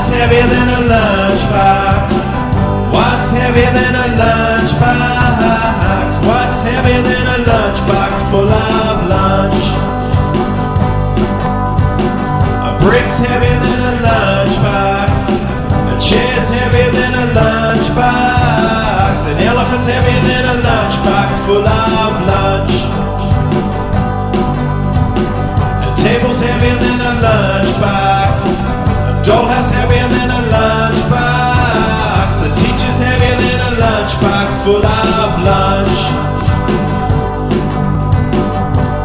What's heavier than a lunchbox? What's heavier than a lunchbox? What's heavier than a lunchbox full of lunch? A brick's heavier than a lunchbox. A chair's heavier than a lunchbox. An elephant's heavier than a lunchbox full of lunch. A table's heavier than a lunchbox. A dollhouse heavier than a lunchbox. The teacher's heavier than a lunchbox full of lunch.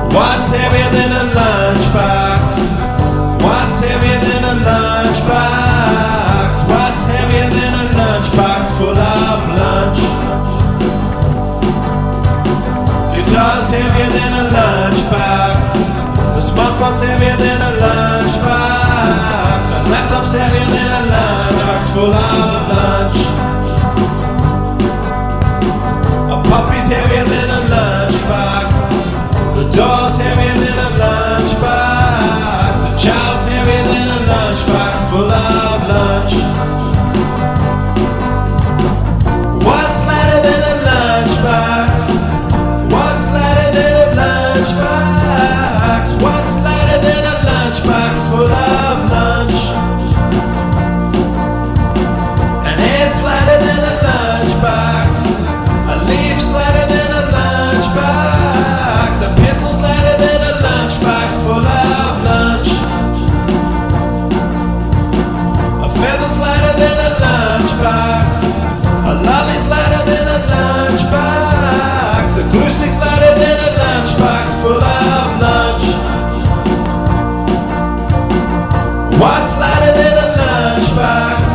What's heavier than a lunchbox? What's heavier than a lunchbox? What's heavier than a lunchbox full of lunch? Guitar's heavier than a lunchbox. The smartphone's heavier than a lunchbox. A laptop's heavier than a lunchbox full of lunch. A puppy's heavier than a lunchbox. The door's heavier than a lunchbox. A child's heavier than a lunchbox full of lunch. What's lighter than a lunchbox? What's lighter than a lunchbox? What's lighter than a lunchbox full of lunch? An ant's lighter than a lunchbox. A leaf's lighter than a lunchbox. A pencil's lighter than a lunchbox full of lunch. A feather's lighter than a lunchbox. A lolly's lighter than a lunchbox. A glue stick's lighter than a lunchbox full of lunch. What's lighter than a lunchbox?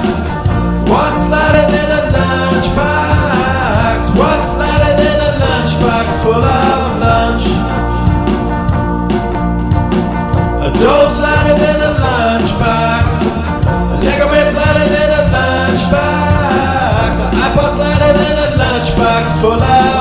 What's lighter than a lunchbox? What's lighter than a lunchbox full of lunch? A dove's lighter than a lunchbox. A Lego man's lighter than a lunchbox. An iPod's lighter than a lunchbox full of